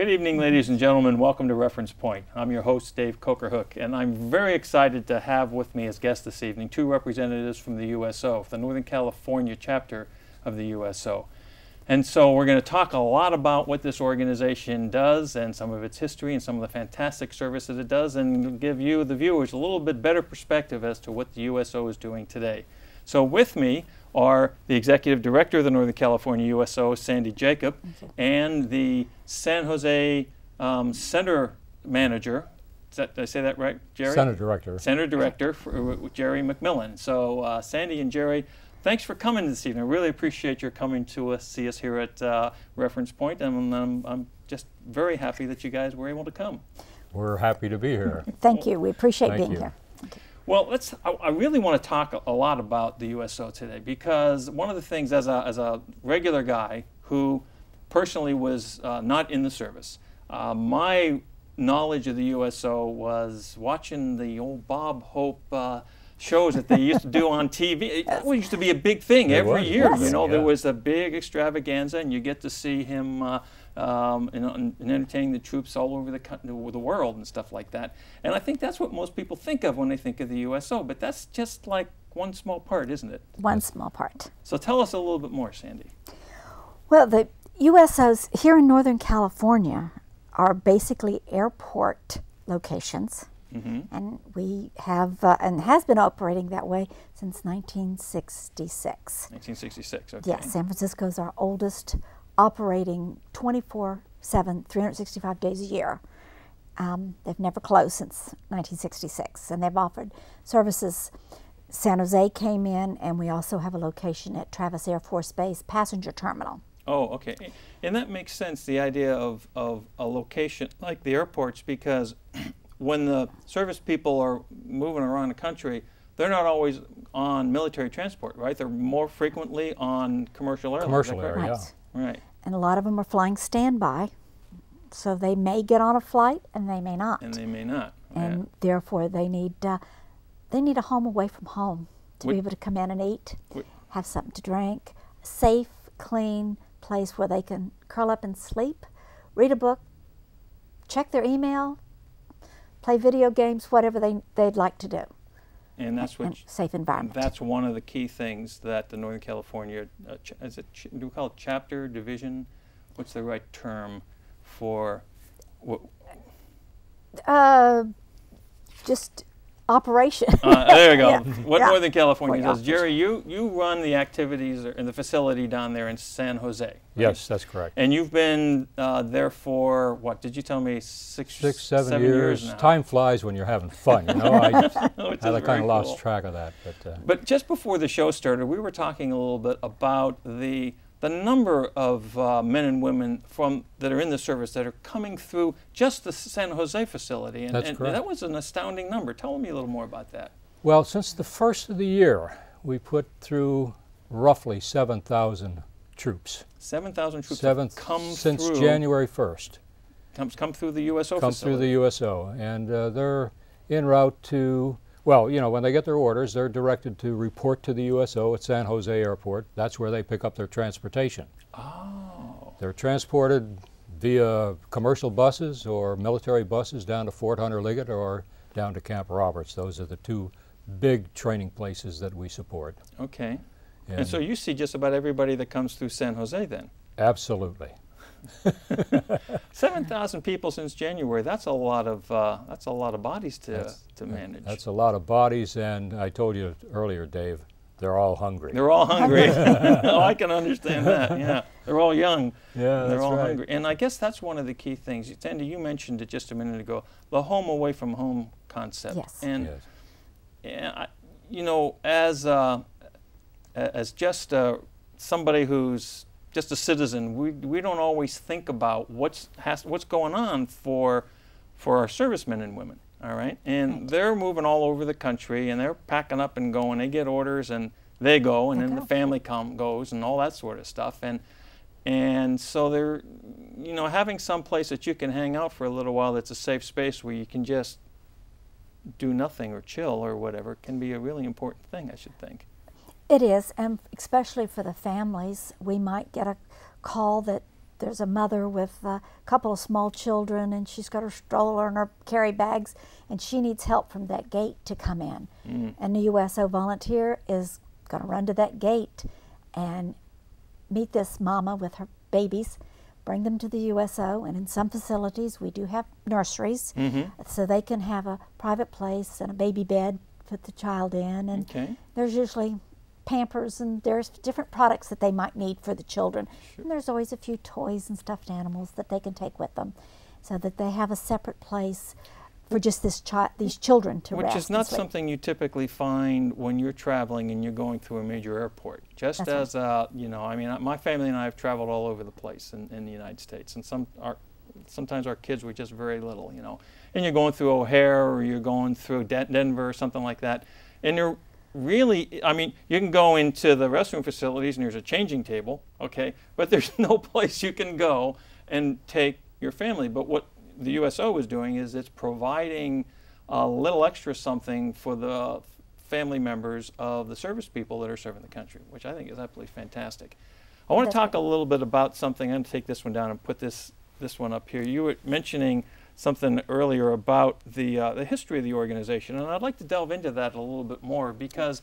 Good evening, ladies and gentlemen. Welcome to Reference Point. I'm your host, Dave Cokerhook, and I'm very excited to have with me as guests this evening two representatives from the USO, the Northern California chapter of the USO. And so we're going to talk a lot about what this organization does and some of its history and some of the fantastic services it does, and give you, the viewers, a little bit better perspective as to what the USO is doing today. So with me are the Executive Director of the Northern California USO, Sandy Jacob, and the San Jose Center Manager, did I say that right, Jerry? Center Director. Center Director, Jerry McMillan. So Sandy and Jerry, thanks for coming this evening. I really appreciate your coming to see us here at Reference Point, and I'm just very happy that you guys were able to come. We're happy to be here. Thank you. We appreciate being here. Well, I really want to talk a lot about the USO today, because one of the things, as a regular guy who personally was not in the service, my knowledge of the USO was watching the old Bob Hope shows that they used to do on TV. It used to be a big thing every year. You know, there was a big extravaganza, and you get to see him and entertaining the troops all over the world and stuff like that. And I think that's what most people think of when they think of the USO, but that's just like one small part, isn't it? One small part. So tell us a little bit more, Sandy. Well, the USOs here in Northern California are basically airport locations. And we have, and has been operating that way since 1966. 1966, okay. Yes, San Francisco is our oldest operating 24/7, 365 days a year. They've never closed since 1966, and they've offered services. San Jose came in, and we also have a location at Travis Air Force Base Passenger Terminal. Oh, okay. And that makes sense, the idea of a location like the airports, because when the service people are moving around the country, they're not always on military transport, right? They're more frequently on commercial airlines. Commercial air, yeah. Right. And a lot of them are flying standby, so they may get on a flight and they may not. And they may not. And therefore they need a home away from home to be able to come in and eat, have something to drink, a safe, clean place where they can curl up and sleep, read a book, check their email, play video games, whatever they'd like to do. And that's what safe environment. That's one of the key things that the Northern California, do we call it chapter, division? What's the right term for? Just operation. There you go. Yeah. What Northern California does. Jerry, you run the activities in the facility down there in San Jose. Right? Yes, that's correct. And you've been there for, what, did you tell me, six, 7 years now. Time flies when you're having fun, you know. I kind of lost track of that. But just before the show started, we were talking a little bit about the number of men and women that are in the service that are coming through just the San Jose facility. And, That's correct. That was an astounding number. Tell me a little more about that. Well, since the first of the year, we put through roughly 7,000 troops. 7,000 troops have come since through, January 1st. Come through the USO come facility. Through the USO. And they're en route to, well, you know, when they get their orders, they're directed to report to the USO at San Jose Airport. That's where they pick up their transportation. Oh. They're transported via commercial buses or military buses down to Fort Hunter Liggett or down to Camp Roberts. Those are the two big training places that we support. Okay. And so you see just about everybody that comes through San Jose then? Absolutely. 7,000 people since January. That's a lot of bodies to manage. That's a lot of bodies, and I told you earlier, Dave, they're all hungry. They're all hungry. Oh, I can understand that. Yeah, they're all young. Yeah, they're all right. hungry. And I guess that's one of the key things. Sandy, you mentioned it just a minute ago, the home away from home concept. Yes. And yes. You know, as just somebody who's just a citizen, we don't always think about what's going on for our servicemen and women. All right, and they're moving all over the country, and they're packing up and going. They get orders, and they go, and then the family goes, and all that sort of stuff. And so they're, you know, having some place that you can hang out for a little while that's a safe space where you can just do nothing or chill or whatever can be a really important thing, I should think. It is, and especially for the families, we might get a call that there's a mother with a couple of small children, and she's got her stroller and her carry bags, and she needs help from that gate to come in. And the USO volunteer is going to run to that gate and meet this mama with her babies, bring them to the USO, and in some facilities we do have nurseries, so they can have a private place and a baby bed, put the child in, and there's usually Pampers, and there's different products that they might need for the children. And there's always a few toys and stuffed animals that they can take with them, so that they have a separate place for just these children to rest. Which is not and sleep. something you typically find when you're traveling and you're going through a major airport. Just That's as you know, I mean, my family and I have traveled all over the place in the United States, and sometimes our kids were just very little, you know. And you're going through O'Hare or you're going through Denver or something like that, and you're really, I mean, you can go into the restroom facilities and there's a changing table, okay, but there's no place you can go and take your family. But what the USO is doing is it's providing a little extra something for the family members of the service people that are serving the country, which I think is absolutely fantastic. I want to talk a little bit about something. I'm going to take this one down and put this one up here. You were mentioning something earlier about the history of the organization, and I'd like to delve into that a little bit more, because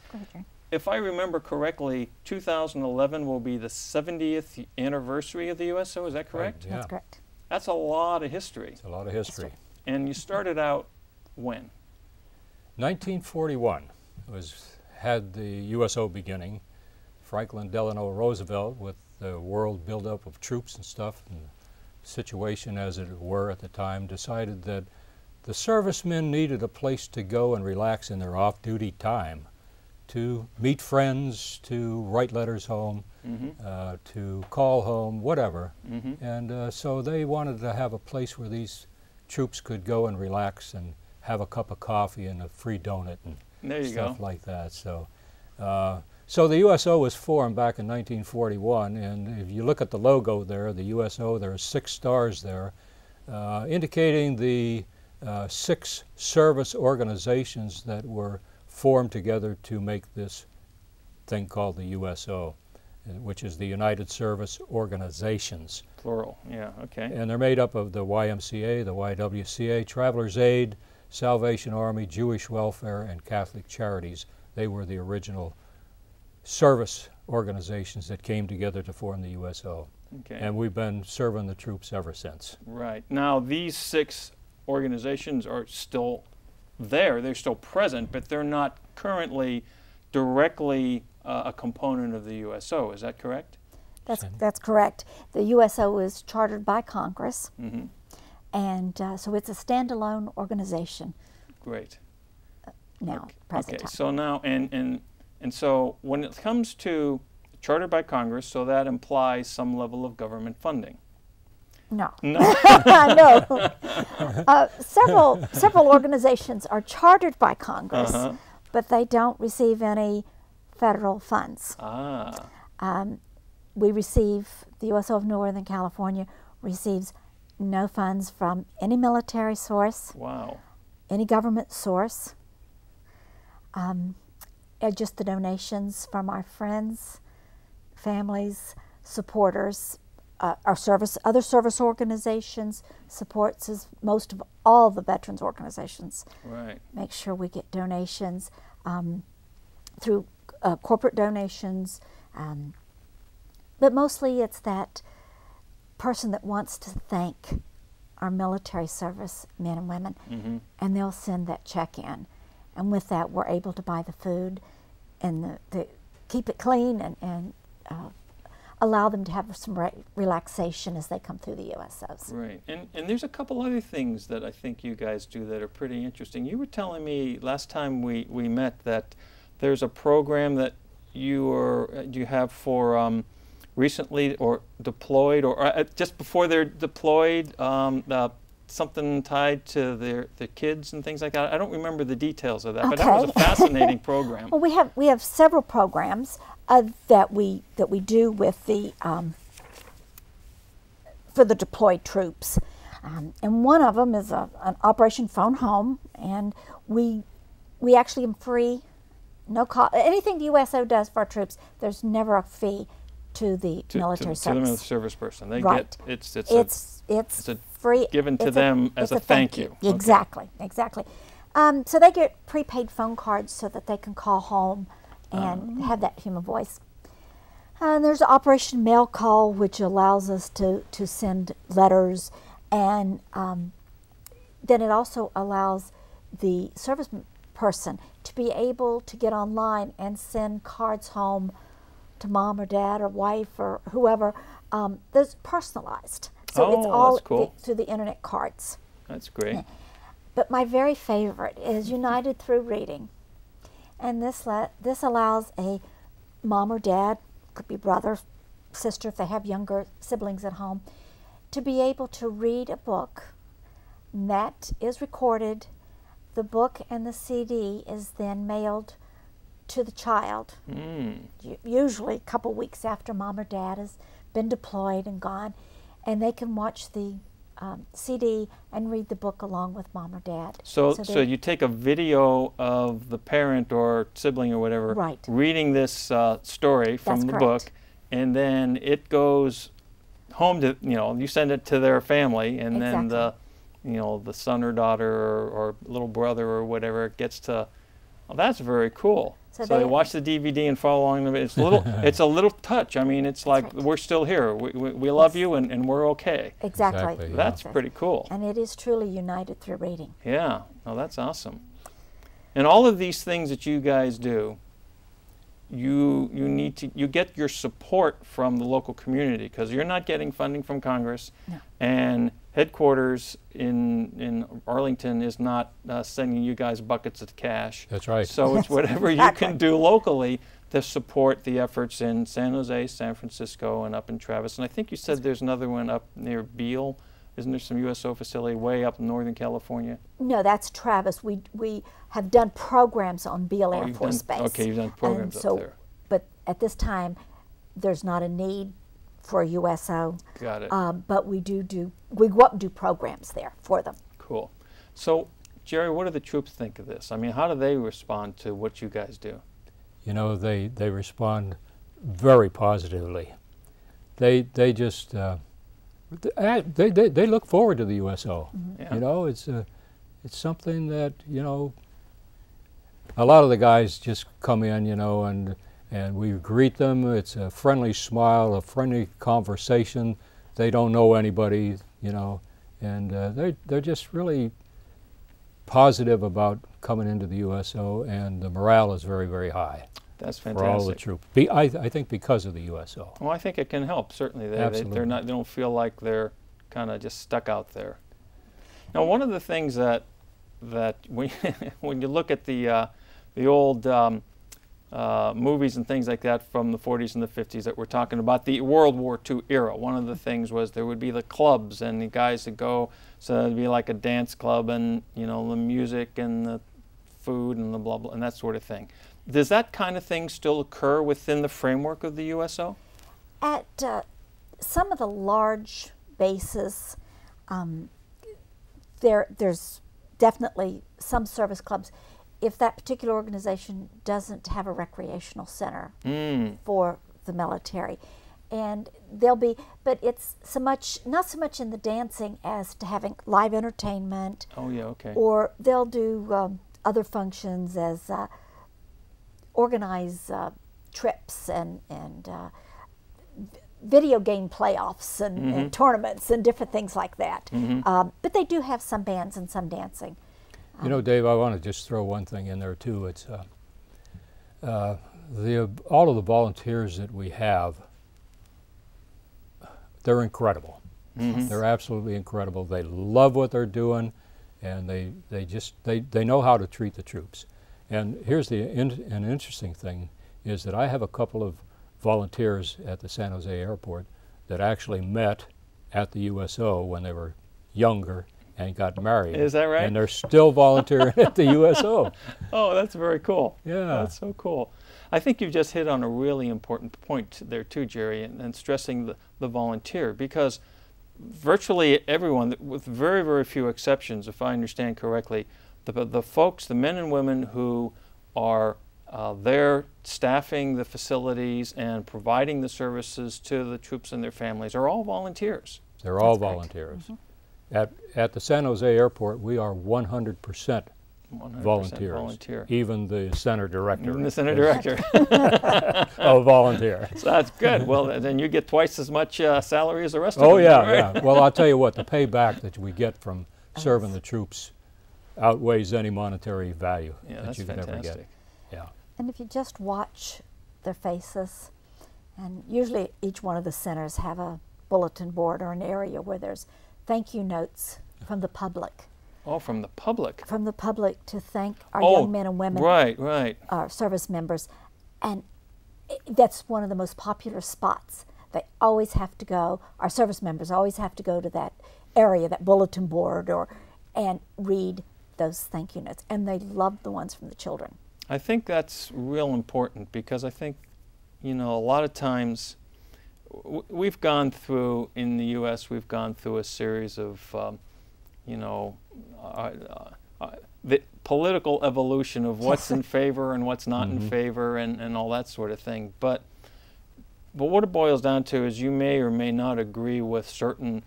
if I remember correctly, 2011 will be the 70th anniversary of the USO. Is that correct? Right, yeah. That's correct. That's a lot of history. It's a lot of history. And you started out when? 1941 had the USO beginning. Franklin Delano Roosevelt, with the world buildup of troops and stuff, and situation as it were at the time, decided that the servicemen needed a place to go and relax in their off-duty time, to meet friends, to write letters home, to call home, whatever. And so they wanted to have a place where these troops could go and relax and have a cup of coffee and a free donut and stuff like that. So, so the USO was formed back in 1941, and if you look at the logo there, the USO, there are 6 stars there, indicating the 6 service organizations that were formed together to make this thing called the USO, which is the United Service Organizations. Plural, yeah, okay. And they're made up of the YMCA, the YWCA, Travelers Aid, Salvation Army, Jewish Welfare, and Catholic Charities. They were the original service organizations that came together to form the USO. Okay. And we've been serving the troops ever since. Right. Now, these 6 organizations are still there. They're still present, but they're not currently directly a component of the USO. Is that correct? That's correct. The USO is chartered by Congress, and so it's a standalone organization. Great. Now, present Okay. time. So now, and so when it comes to chartered by Congress, so that implies some level of government funding. No. No. No. Several organizations are chartered by Congress, but they don't receive any federal funds. We receive, the USO of Northern California receives no funds from any military source, any government source, just the donations from our friends, families, supporters. Our other service organizations supports most of all the veterans organizations. Right. Make sure we get donations through corporate donations, but mostly it's that person that wants to thank our military service men and women, and they'll send that check in, and with that we're able to buy the food and keep it clean and allow them to have some relaxation as they come through the USOs. Right, and there's a couple other things that I think you guys do that are pretty interesting. You were telling me last time we met that there's a program that you have for recently or deployed, or just before they're deployed, something tied to their kids and things like that. I don't remember the details of that, but that was a fascinating program. Well, we have several programs that we do with the for the deployed troops, and one of them is an Operation Phone Home, and we actually am free, no cost. Anything the USO does for our troops, there's never a fee to the military service. To the military service person. They right. get it's free. Given to them as a thank you. Okay. Exactly, exactly. So they get prepaid phone cards so that they can call home and have that human voice. And there's Operation Mail Call, which allows us to send letters, and then it also allows the service person to be able to get online and send cards home to mom or dad or wife or whoever. That's personalized. So it's all that's cool. through the internet cards. That's great. But my very favorite is United Through Reading. And this allows a mom or dad, could be brother, sister if they have younger siblings at home, to be able to read a book that is recorded. The book and the CD is then mailed to the child, usually a couple weeks after mom or dad has been deployed and gone, and they can watch the CD and read the book along with mom or dad. So you take a video of the parent or sibling or whatever reading this story from the book, and then it goes home to, you send it to their family, and then the son or daughter or little brother or whatever gets to. Well, that's very cool. So they watch the DVD and follow along. It's a little, it's a little touch. I mean, it's like we're still here. We love you, and we're okay. Exactly. That's pretty cool. And it is truly United Through Reading. Yeah. Oh, that's awesome. And all of these things that you guys do, you get your support from the local community, because you're not getting funding from Congress, and headquarters in Arlington is not sending you guys buckets of cash. That's right. So it's whatever you can do locally to support the efforts in San Jose, San Francisco, and up in Travis. And I think you said there's another one up near Beale. Isn't there some USO facility way up in Northern California? No, that's Travis. We have done programs on Beale Air Force Base. Okay, you've done programs up there. But at this time, there's not a need for a USO. Got it. But we go up and do programs there for them. Cool. So, Jerry, what do the troops think of this? I mean, how do they respond to what you guys do? They respond very positively. They just they look forward to the USO. Yeah. It's something that a lot of the guys just come in, and we greet them. It's a friendly smile, a friendly conversation. They don't know anybody, and they're just really positive about coming into the USO, and the morale is very, very high. That's fantastic. For all the troops. I think because of the USO. Well, I think it can help, certainly. They don't feel like they're kind of just stuck out there. Now, one of the things that when you look at the old movies and things like that from the 40s and the 50s that we're talking about, the World War II era, one of the things was there would be the clubs and the guys would go, so it'd be like a dance club, and the music and the food and the blah blah and that sort of thing. Does that kind of thing still occur within the framework of the USO? At some of the large bases, there's definitely some service clubs. If that particular organization doesn't have a recreational center for the military, and there'll be, but it's not so much in the dancing as to having live entertainment. Oh yeah, okay. Or they'll do other functions as organize trips and video game playoffs and tournaments and different things like that. But they do have some bands and some dancing. Dave, I want to just throw one thing in there too. It's all of the volunteers that we have, they're incredible. They're absolutely incredible. They love what they're doing, and they know how to treat the troops. And here's an interesting thing is that I have a couple of volunteers at the San Jose airport that actually met at the USO when they were younger and got married. Is that right? And they're still volunteering at the USO. Oh, that's very cool. Yeah. That's so cool. I think you've just hit on a really important point there too, Jerry, and stressing the volunteer, because virtually everyone, with very, very few exceptions, if I understand correctly, the folks, the men and women who are they're staffing the facilities and providing the services to the troops and their families are all volunteers. They're all volunteers. At the San Jose Airport, we are 100% volunteers. Even the center director. Even the center director. A volunteer. So that's good. Well, then you get twice as much salary as the rest of them. Oh yeah, right? yeah. Well, I'll tell you what, the payback that we get from serving the troops outweighs any monetary value that you could ever get. Yeah. And if you just watch their faces, and usually each one of the centers have a bulletin board or an area where there's thank you notes from the public. Oh, from the public. From the public to thank our young men and women. Right. Our service members. And that's one of the most popular spots. They always have to go, our service members always have to go to that area, that bulletin board, and read those thank you notes. And they love the ones from the children. I think that's real important because I think, you know, a lot of times we've gone through, in the U.S., we've gone through a series of, you know, the political evolution of what's in favor and what's not in favor and all that sort of thing. But what it boils down to is you may or may not agree with certain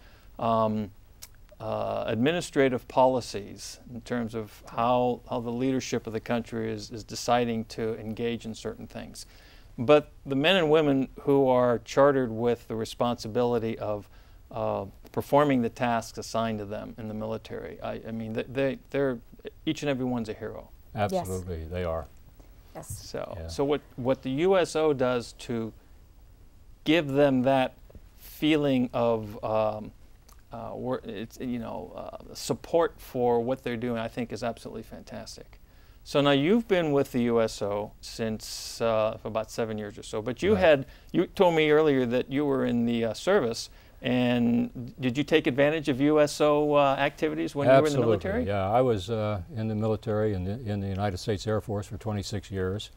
administrative policies in terms of how the leadership of the country is deciding to engage in certain things. But the men and women who are chartered with the responsibility of performing the tasks assigned to them in the military, I mean, they're each and every one's a hero. Absolutely, yes. They are. Yes. So what the USO does to give them that feeling of support for what they're doing, I think, is absolutely fantastic. So now you've been with the USO since for about 7 years or so, but you told me earlier that you were in the service, and did you take advantage of USO activities when you were in the military? Yeah, I was in the military in the United States Air Force for 26 years,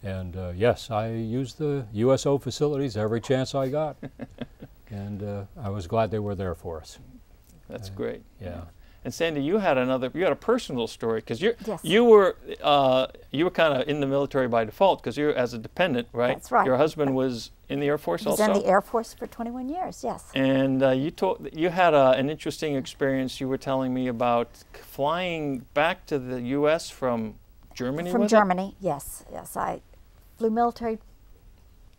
and yes, I used the USO facilities every chance I got, and I was glad they were there for us. That's great. Yeah. And Sandy, you had a personal story because you were kind of in the military by default because you're as a dependent, right? That's right. Your husband was in the Air Force also. He was in the Air Force for 21 years. Yes. And you had an interesting experience. You were telling me about flying back to the U.S. from Germany. From Germany, yes. I flew military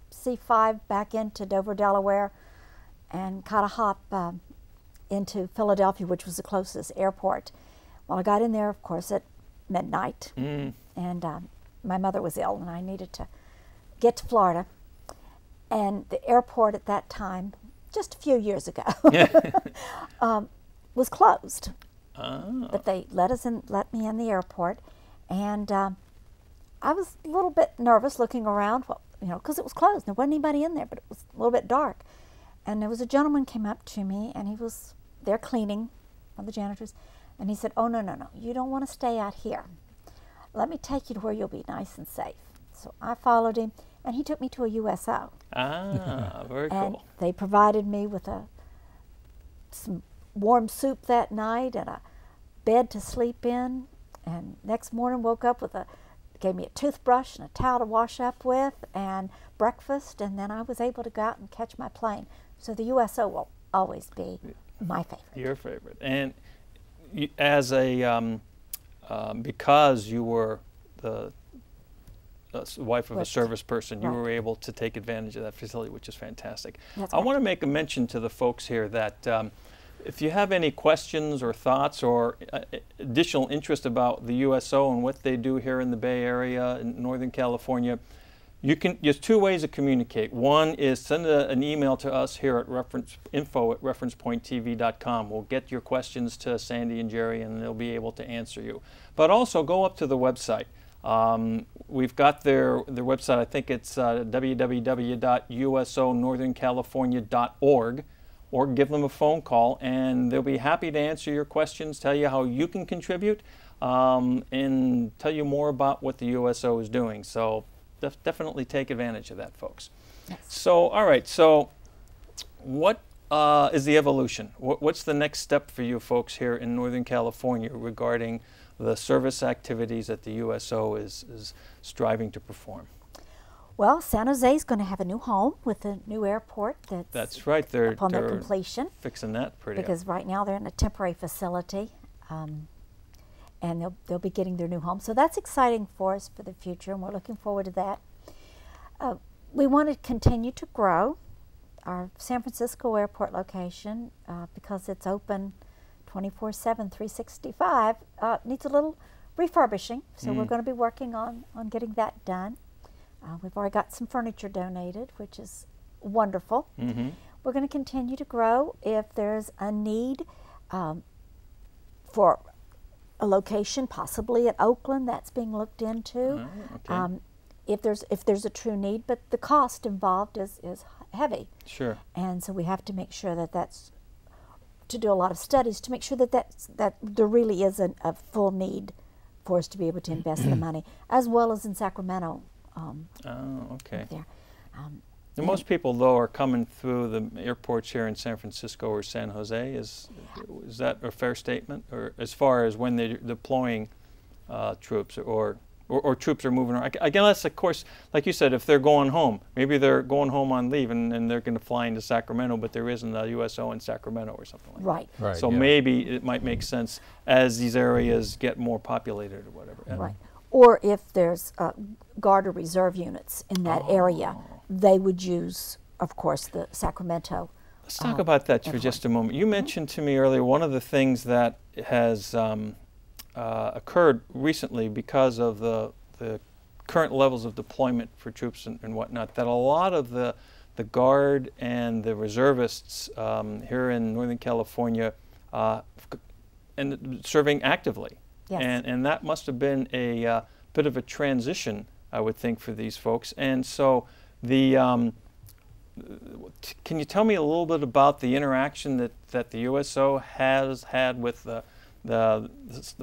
C-5 back into Dover, Delaware, and caught a hop into Philadelphia, which was the closest airport. Well, I got in there, of course, at midnight, and my mother was ill, and I needed to get to Florida. And the airport at that time, just a few years ago, was closed. Oh. But they let me in the airport, and I was a little bit nervous looking around, because it was closed. There wasn't anybody in there, but it was a little bit dark. And there was a gentleman came up to me, and he was there cleaning, one of the janitors, and he said, "Oh, no, you don't want to stay out here. Let me take you to where you'll be nice and safe." So I followed him, and he took me to a USO. Ah, very cool. And they provided me with some warm soup that night and a bed to sleep in, and next morning woke up gave me a toothbrush and a towel to wash up with and breakfast, and then I was able to go out and catch my plane. So the USO will always be my favorite. Your favorite. And as because you were the wife of a service person, you were able to take advantage of that facility, which is fantastic. I want to make a mention to the folks here that if you have any questions or thoughts or additional interest about the USO and what they do here in the Bay Area in Northern California, there's two ways to communicate. One is send an email to us here at info@referencepointtv.com. We'll get your questions to Sandy and Jerry, and they'll be able to answer you. But also go up to the website. We've got their website. I think it's www.usonortherncalifornia.org, or give them a phone call, and they'll be happy to answer your questions, tell you how you can contribute, and tell you more about what the USO is doing. So definitely take advantage of that, folks. Yes. So, all right, so what is the evolution? What's the next step for you folks here in Northern California regarding the service activities that the USO is striving to perform? Well, San Jose is going to have a new home with a new airport. That's right. They're upon their completion. Fixing that pretty up. Because right now they're in a temporary facility, and they'll be getting their new home. So that's exciting for us for the future, and we're looking forward to that. We want to continue to grow our San Francisco airport location because it's open 24/7, 365. Needs a little refurbishing, so we're going to be working on getting that done. We've already got some furniture donated, which is wonderful. We're going to continue to grow. If there's a need for a location, possibly at Oakland, that's being looked into. Okay. If there's a true need, but the cost involved is heavy. Sure. And so we have to make sure that's to do a lot of studies to make sure that there really is a full need for us to be able to invest the money, as well as in Sacramento. Okay. There. And most people, though, are coming through the airports here in San Francisco or San Jose. Is that a fair statement? Or as far as when they're deploying troops or troops are moving around? I guess, of course, like you said, if they're going home, maybe they're going home on leave and they're going to fly into Sacramento, but there isn't a USO in Sacramento or something like that. Right. So maybe it might make sense as these areas get more populated or whatever. Right. Or if there's Guard or Reserve units in that area, they would use, of course, the Sacramento. Let's talk about that for just a moment. You mentioned to me earlier one of the things that has occurred recently because of the current levels of deployment for troops and whatnot, that a lot of the Guard and the reservists here in Northern California and serving actively. Yes. And that must have been a bit of a transition, I would think, for these folks. And so can you tell me a little bit about the interaction that the USO has had with the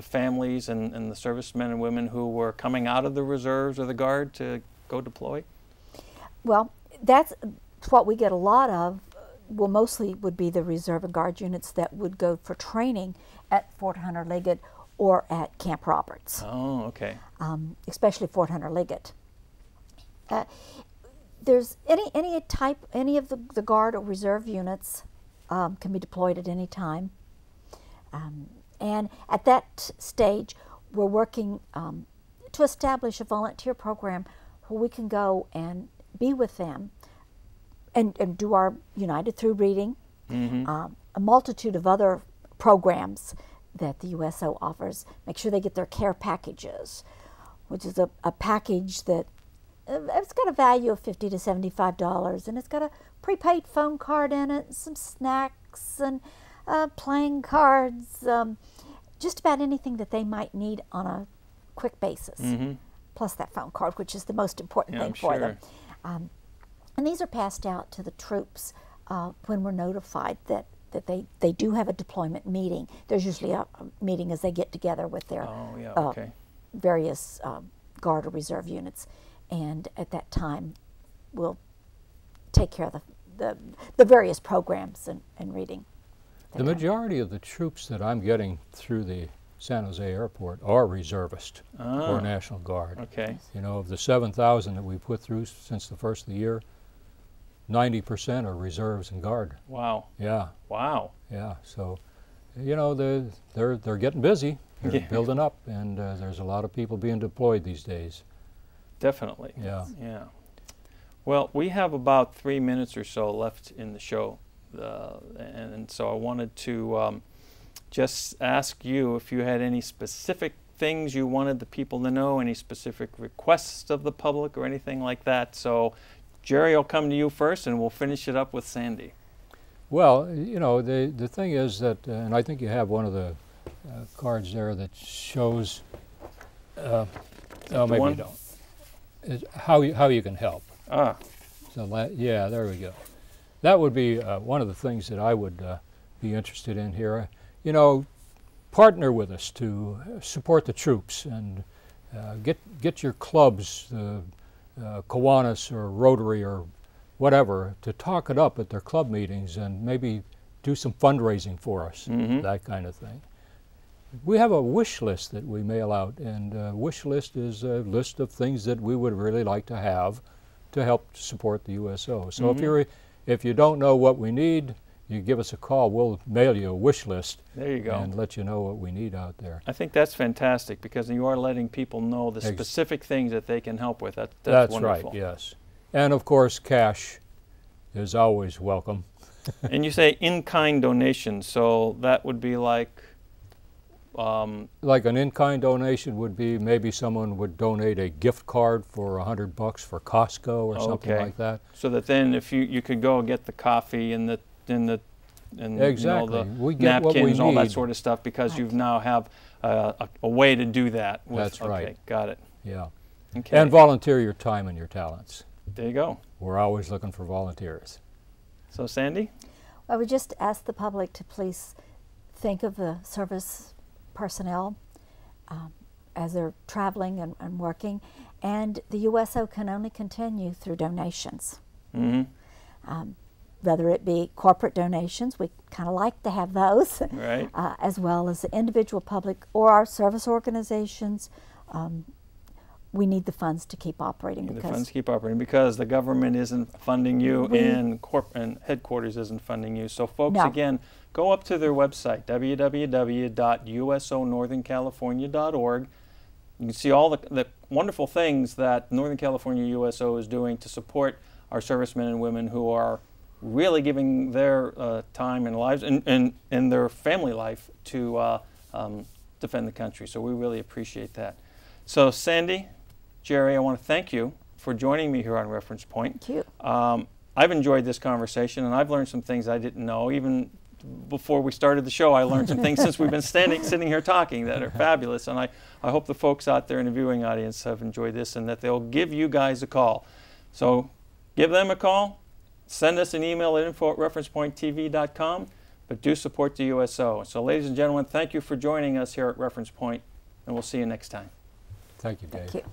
families and the servicemen and women who were coming out of the reserves or the Guard to go deploy? Well, that's what we get a lot of. Well, mostly would be the Reserve and Guard units that would go for training at Fort Hunter Liggett or at Camp Roberts. Oh, okay. Especially Fort Hunter Liggett. There's any of the Guard or Reserve units can be deployed at any time. And at that stage, we're working to establish a volunteer program where we can go and be with them and do our United Through Reading, a multitude of other programs that the USO offers. Make sure they get their care packages, which is a package that it's got a value of $50 to $75, and it's got a prepaid phone card in it, some snacks and playing cards, just about anything that they might need on a quick basis, plus that phone card, which is the most important thing for them. And these are passed out to the troops when we're notified that they do have a deployment meeting. There's usually a meeting as they get together with their various Guard or Reserve units, and at that time we'll take care of the various programs and reading. The majority of the troops that I'm getting through the San Jose airport are reservists or National Guard. Okay. You know, of the 7,000 that we put through since the first of the year, 90% are reserves and Guard. Wow. Yeah. Wow. Yeah. So, you know, they're getting busy. They're building up, and there's a lot of people being deployed these days. Definitely. Yeah. Yeah. Well, we have about 3 minutes or so left in the show, and so I wanted to just ask you if you had any specific things you wanted the people to know, any specific requests of the public or anything like that. So, Jerry, I'll come to you first, and we'll finish it up with Sandy. Well, you know, the thing is that, and I think you have one of the cards there that shows, oh, maybe you don't, how you can help. So yeah, there we go. That would be one of the things that I would be interested in here. You know, partner with us to support the troops and get your clubs, Kiwanis or Rotary or whatever, to talk it up at their club meetings and maybe do some fundraising for us, that kind of thing. We have a wish list that we mail out, and a wish list is a list of things that we would really like to have to help support the USO. So if you don't know what we need, you give us a call. We'll mail you a wish list. There you go. And let you know what we need out there. I think that's fantastic, because you are letting people know the specific things that they can help with. That's wonderful. Right, yes. And of course, cash is always welcome. And you say in-kind donations, so that would be like? Like an in-kind donation would be maybe someone would donate a gift card for $100 for Costco or something like that. So that then if you could go and get the coffee and exactly. You know, the we get napkins and all that need. sort of stuff, because you now have a way to do that. That's right. Got it. Yeah. Okay. And volunteer your time and your talents. There you go. We're always looking for volunteers. So Sandy? I would just ask the public to please think of the service personnel as they're traveling and working, and the USO can only continue through donations. Whether it be corporate donations, we kind of like to have those, Right. As well as the individual public or our service organizations. We need the funds to keep operating. The funds keep operating because the government isn't funding you and headquarters isn't funding you. So folks, again, go up to their website, www.usonortherncalifornia.org. You can see all the wonderful things that Northern California USO is doing to support our servicemen and women who are really giving their time and lives and their family life to defend the country. So we really appreciate that. So Sandy, Jerry, I want to thank you for joining me here on Reference Point. Thank you. I've enjoyed this conversation, and I've learned some things I didn't know. Even before we started the show, I learned some things since we've been sitting here talking that are fabulous. And I hope the folks out there in the viewing audience have enjoyed this and that they'll give you guys a call. So give them a call. Send us an email at info@referencepointtv.com. But do support the USO. So ladies and gentlemen, thank you for joining us here at Reference Point, and we'll see you next time. Thank you, Dave. Thank you.